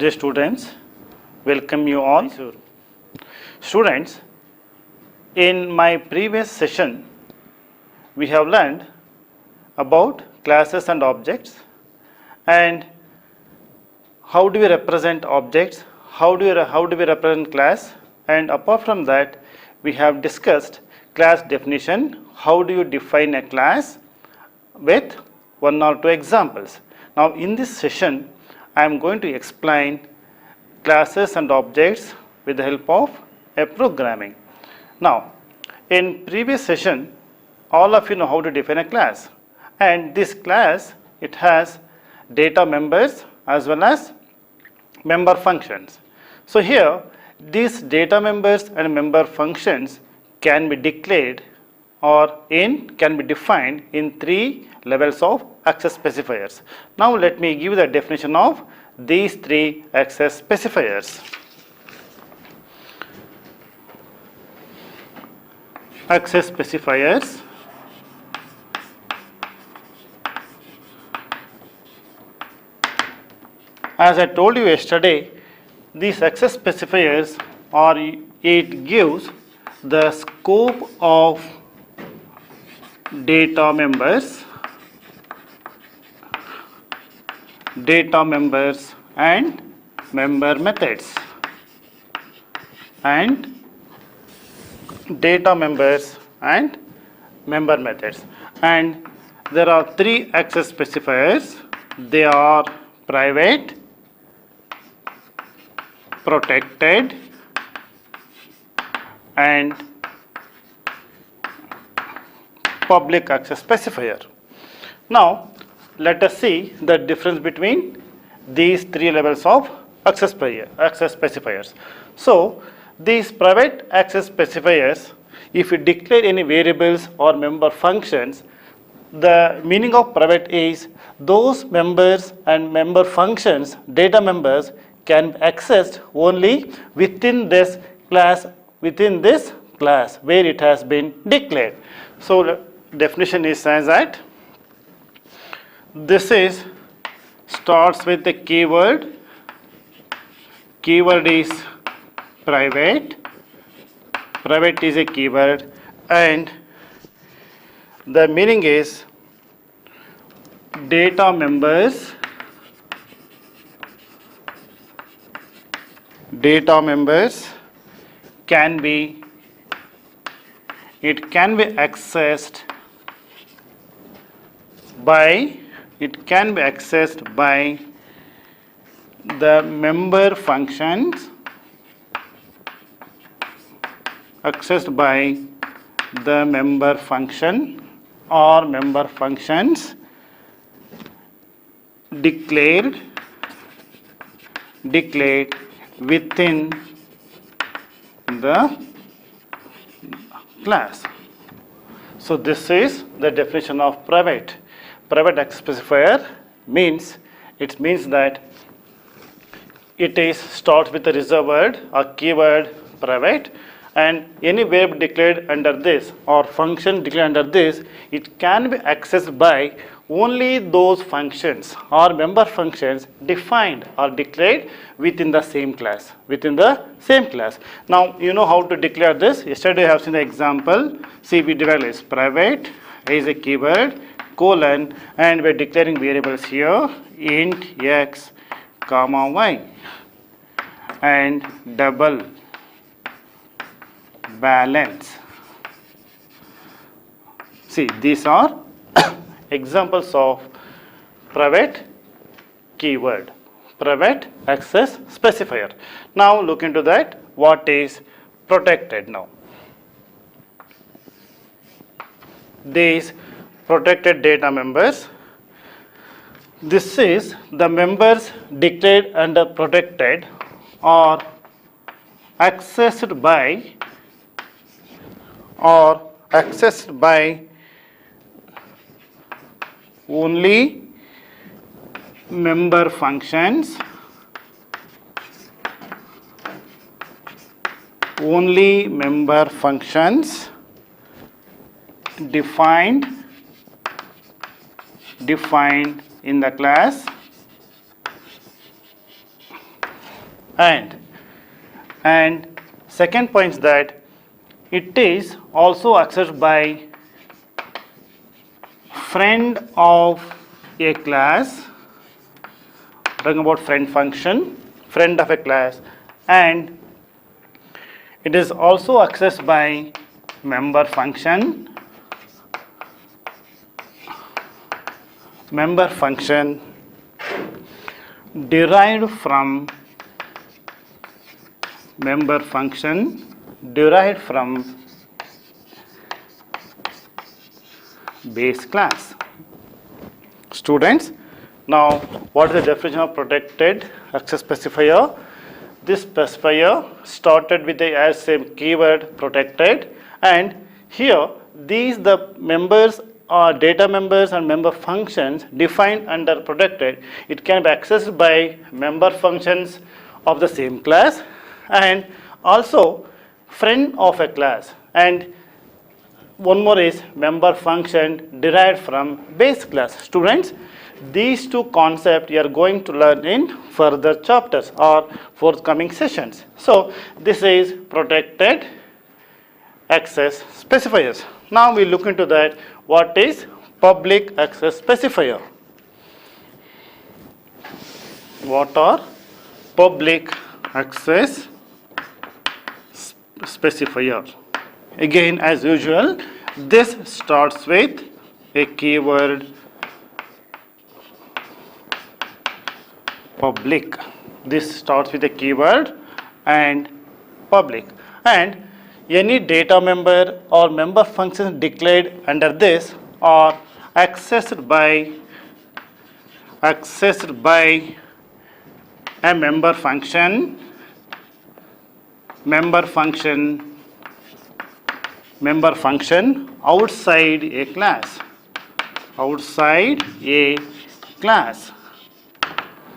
Dear students, welcome you all. Students, in my previous session, we have learned about classes and objects and how do we represent objects, how do we represent class, and apart from that, we have discussed class definition, how do you define a class with one or two examples. Now in this session, I am going to explain classes and objects with the help of a programming. Now, in previous session, all of you know how to define a class, and this class, it has data members as well as member functions. So here, these data members and member functions can be declared or can be defined in three levels of access specifiers. Now let me give the definition of these three access specifiers. Access specifiers as I told you yesterday, these access specifiers it gives the scope of data members and member methods and there are three access specifiers. They are private, protected and public access specifier. Now let us see the difference between these three levels of access specifiers. So these private access specifiers, if you declare any variables or member functions, the meaning of private is those members and member functions, data members, can be accessed only within this class where it has been declared. So the definition is as that this is starts with the keyword. Keyword is private. Private is a keyword and the meaning is data members can be accessed by the member functions or member functions declared within the class. So this is the definition of private. Private access specifier means that it starts with a reserved word or keyword private, and any variable declared under this or function declared under this, it can be accessed by only those functions or member functions defined or declared within the same class. Now you know how to declare this. Yesterday I have seen the example. See, we declare this private is a keyword colon and we're declaring variables here int x comma y and double balance. See, these are examples of private keyword, private access specifier. Now look into that. What is protected now? These protected data members, this is the members declared under protected or accessed by only member functions defined in the class and second point is that it is also accessed by friend of a class, talking about friend function, friend of a class, and it is also accessed by member function, derived from base class. Students, now what is the definition of protected access specifier? This specifier started with the as same keyword protected, and here these the members are data members and member functions defined under protected. It can be accessed by member functions of the same class and also friend of a class, and one more is member function derived from base class. Students, these two concepts you are going to learn in further chapters or forthcoming sessions. So this is protected access specifiers. Now we look into that. What is public access specifier? What are public access specifier? Again, as usual, this starts with a keyword public. This starts with a keyword and public, and any data member or member function declared under this are accessed by a member function outside a class.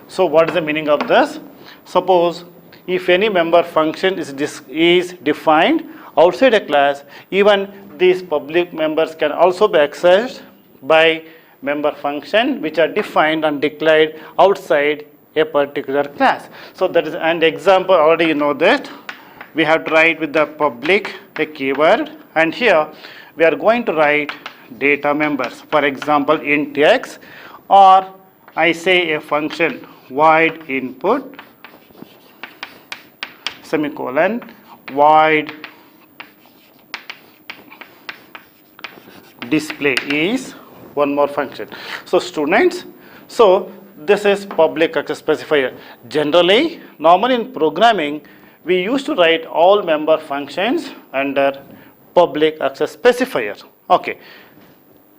So what is the meaning of this? Suppose if any member function is defined outside a class, even these public members can also be accessed by member function which are defined and declared outside a particular class. So that is an example. Already you know that we have to write with the public a keyword, and here we are going to write data members. For example, int x, or I say a function void input semicolon void display is one more function. So students, so this is public access specifier. Generally, normally in programming, we used to write all member functions under public access specifier. Okay.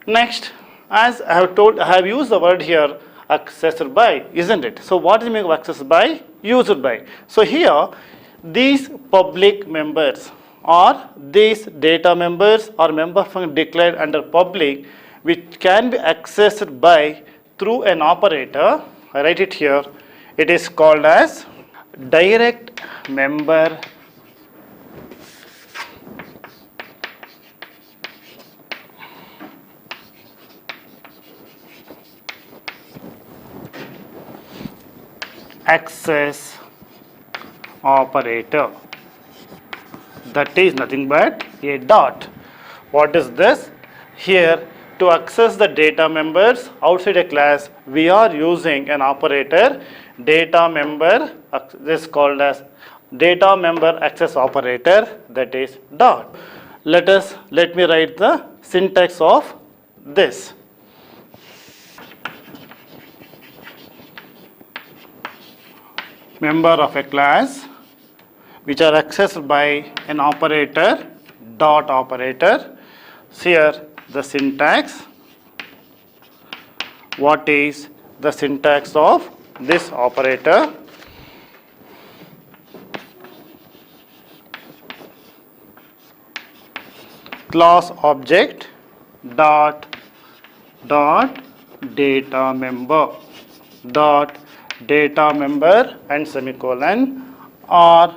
Next, as I have told, I have used the word here accessed by, isn't it? So what is the meaning of accessed by? Used by. So here, these public members or these data members or member function declared under public, which can be accessed by through an operator. I write it here. It is called as direct member access operator. That is nothing but a dot. What is this? Here, to access the data members outside a class, we are using an operator, data member. This is called as data member access operator, that is dot. Let me write the syntax of this. Member of a class which are accessed by an operator, dot operator. Here the syntax. What is the syntax of this operator? Class object dot data member and semicolon, or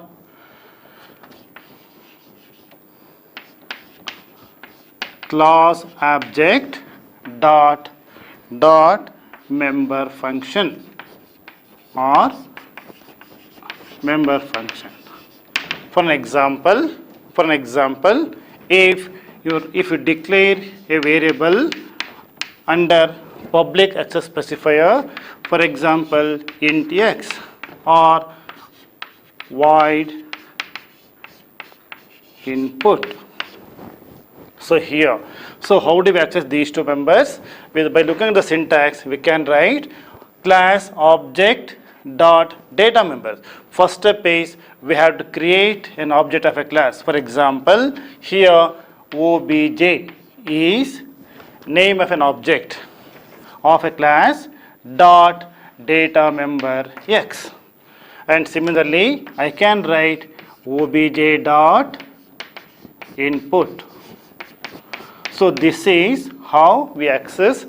class object dot member function, or member function. For an example, if you declare a variable under public access specifier, for example int x or void input. So here, so how do we access these two members? By looking at the syntax, we can write class object dot data members. First step is we have to create an object of a class. For example, here obj is name of an object of a class dot data member x, and similarly I can write obj dot input. So this is how we access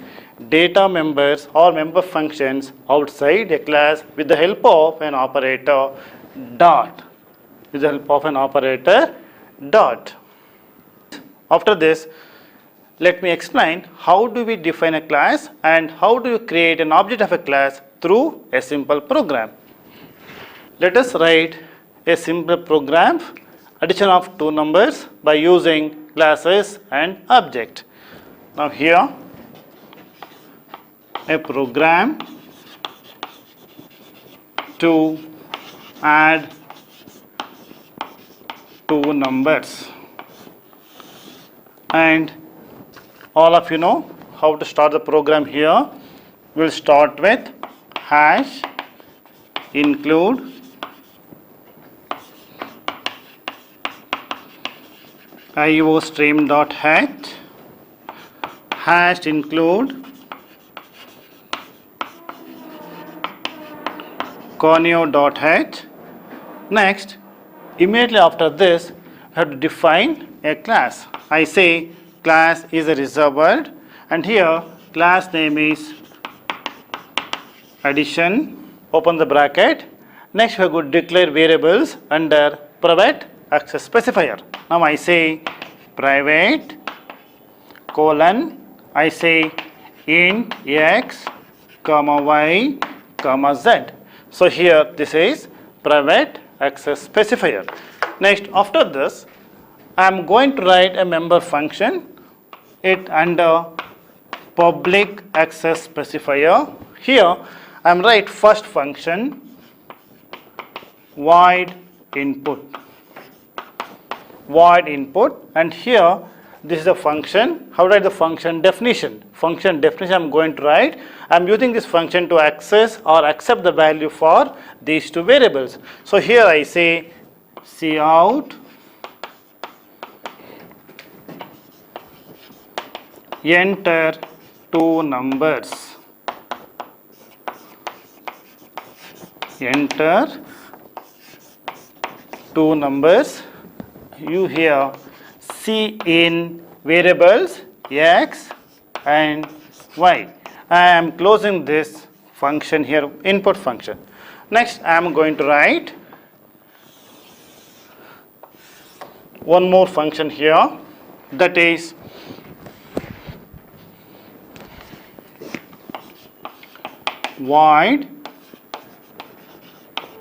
data members or member functions outside a class with the help of an operator dot. After this, let me explain how do we define a class and how do you create an object of a class through a simple program. Let us write a simple program, addition of two numbers by using classes and object. Now here a program to add two numbers, and all of you know how to start the program. Here we'll start with hash include iostream.h hash include conio.h. Next, immediately after this, I have to define a class. I say class is a reserved, and here class name is addition, open the bracket. Next, we have to declare variables under private access specifier. Now I say private colon, I say int x comma y comma z. So here this is private access specifier. Next, after this I am going to write a member function, it under public access specifier. Here I am write first function void input, and here this is a function. How to write the function definition? Function definition I am going to write. I am using this function to access or accept the value for these two variables. So here I say cout enter two numbers, enter two numbers. You here see in variables x and y. I am closing this function here, input function. Next I am going to write one more function here, that is void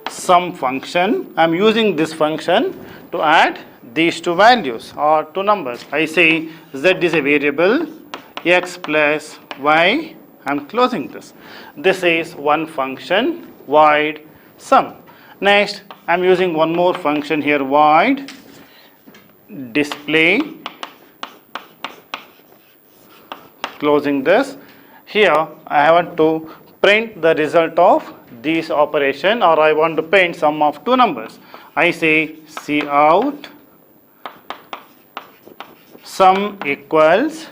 sum function. I am using this function to add these two values or two numbers. I say z is a variable, x plus y. I am closing this. This is one function void sum. Next I am using one more function here, void display, closing this. Here I want to print the result of this operation, or I want to print sum of two numbers. I say cout sum equals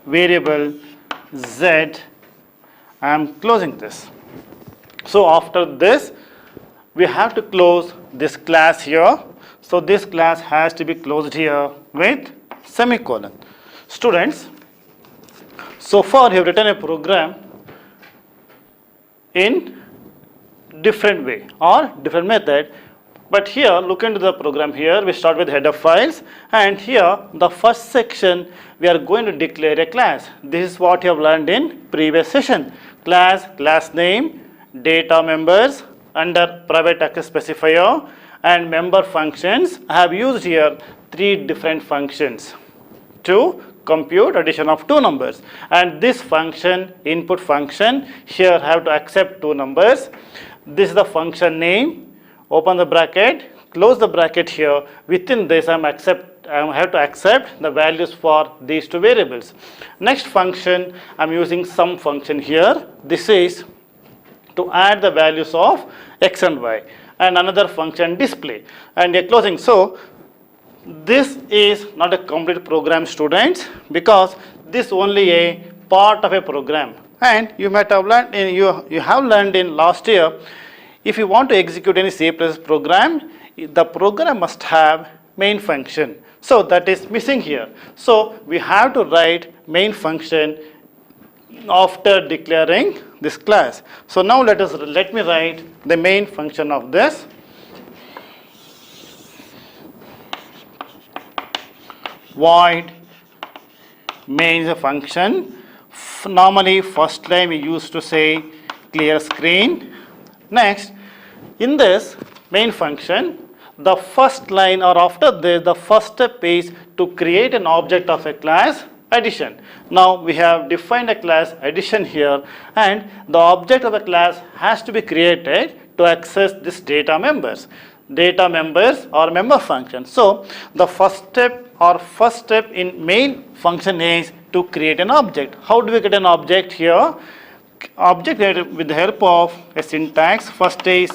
variable z. I am closing this. So after this we have to close this class here. So this class has to be closed here with semicolon. Students, so far you have written a program in different way or different method, but here look into the program. Here we start with header files, and here the first section we are going to declare a class. This is what you have learned in previous session. Class name, data members, under private access specifier and member functions, I have used here 3 different functions to compute addition of 2 numbers, and this function, input function, here I have to accept 2 numbers. This is the function name, open the bracket, close the bracket here. Within this I have to accept the values for these 2 variables. Next function, I am using sum function here. This is to add the values of x and y, and another function display, and a closing. So this is not a complete program, students, because this only a part of a program, and you might have learned in you have learned in last year, if you want to execute any C++ program, the program must have main function. So that is missing here. So we have to write main function after declaring this class. So now let me write the main function of this. Void main is a function. Normally first line we used to say clear screen. Next, in this main function, the first line or after this, the first step is to create an object of a class addition. Now we have defined a class addition here, and the object of a class has to be created to access this data members or member function. So the first step in main function is to create an object. How do we get an object here? Object with the help of a syntax. First is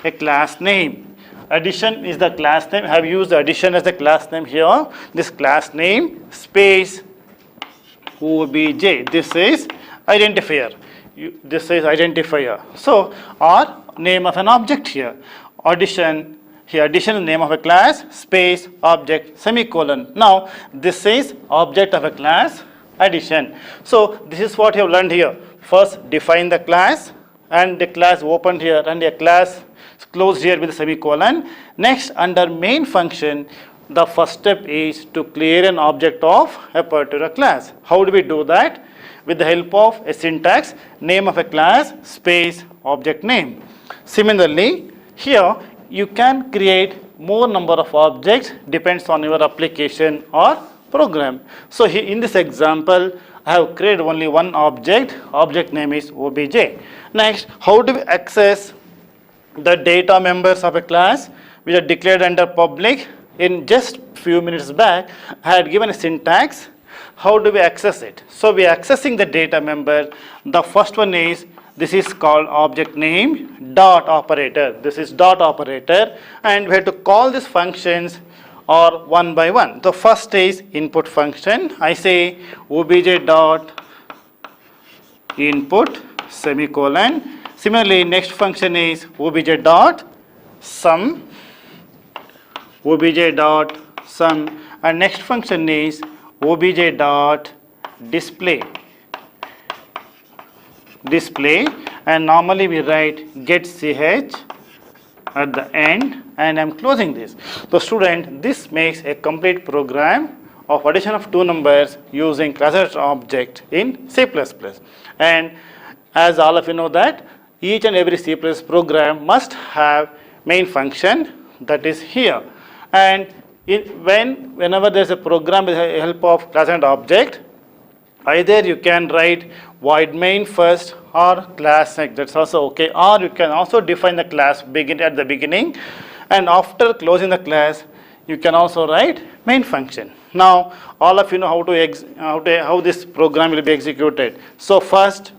a class name. Addition is the class name. I have used addition as the class name here. This class name space obj. This is identifier. This is identifier. So or name of an object here. Addition is name of a class space object semicolon. Now this is object of a class addition. So this is what you have learned here. First define the class, and the class opened here, and a class closed here with a semicolon. Next, under main function, the first step is to clear an object of a particular class. How do we do that? With the help of a syntax, name of a class space object name. Similarly, here you can create more number of objects, depends on your application or program. So here in this example, I have created only one object name is obj. Next, how do we access the data members of a class which are declared under public? In just few minutes back, I had given a syntax. How do we access it? So we are accessing the data member. The first one is, this is called object name dot operator. This is dot operator, and we have to call these functions or one by one. The first is input function. I say obj dot input semicolon. Similarly, next function is obj dot sum, and next function is obj dot display, and normally we write get ch at the end, and I am closing this. So student, this makes a complete program of addition of 2 numbers using class object in C++. And as all of you know that each and every C++ program must have main function, that is here. And whenever there is a program with the help of class and object, either you can write void main first or class next, that's also okay, or you can also define the class at the beginning, and after closing the class you can also write main function. Now all of you know how this program will be executed. So first,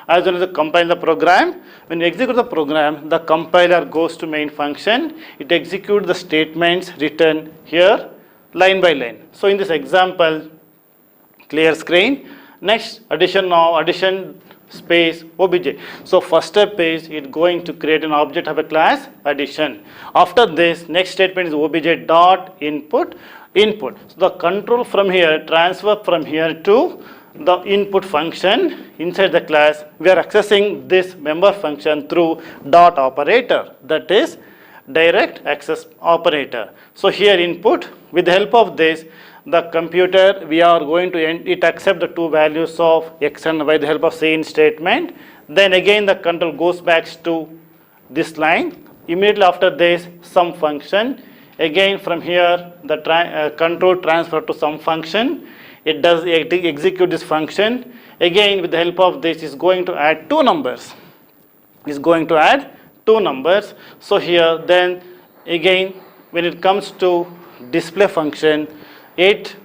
as soon as you compile the program, when you execute the program, the compiler goes to main function. It executes the statements written here line by line. So in this example, clear screen. Next, addition space obj. So first step is it going to create an object of a class addition. After this, next statement is obj dot input. So the control from here, transfer from here to the input function inside the class. We are accessing this member function through dot operator, that is direct access operator. So here input, with the help of this, the computer, we are going to accept the 2 values of x and y with the help of cin statement. Then again the control goes back to this line. Immediately after this, some function. Again from here, the control transfer to some function. It execute this function. Again, with the help of this, is going to add two numbers. Is going to add two numbers. So here, then again, when it comes to display function, it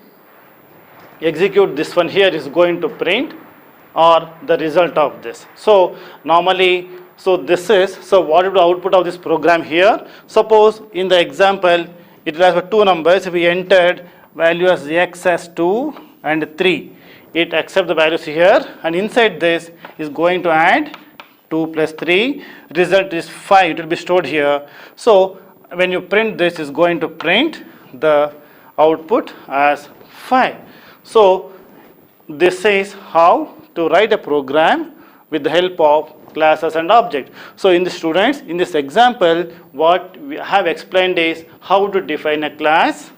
execute this one here is going to print or the result of this. So normally, so what is the output of this program here? Suppose in the example, it has two numbers. We entered value as x as 2 and 3. It accepts the values here, and inside this is going to add 2 plus 3. Result is 5. It will be stored here. So when you print this, is going to print the output as 5. So this is how to write a program with the help of classes and objects. So in the students, in this example, what we have explained is how to define a class.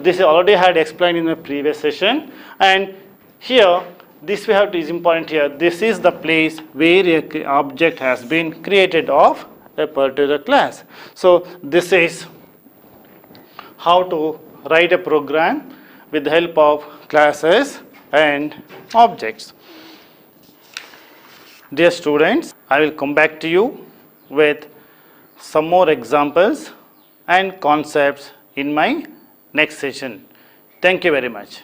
This I already had explained in the previous session, and here this we have to is important here. This is the place where an object has been created of a particular class. So this is how to write a program with the help of classes and objects. Dear students, I will come back to you with some more examples and concepts in my next session. Thank you very much.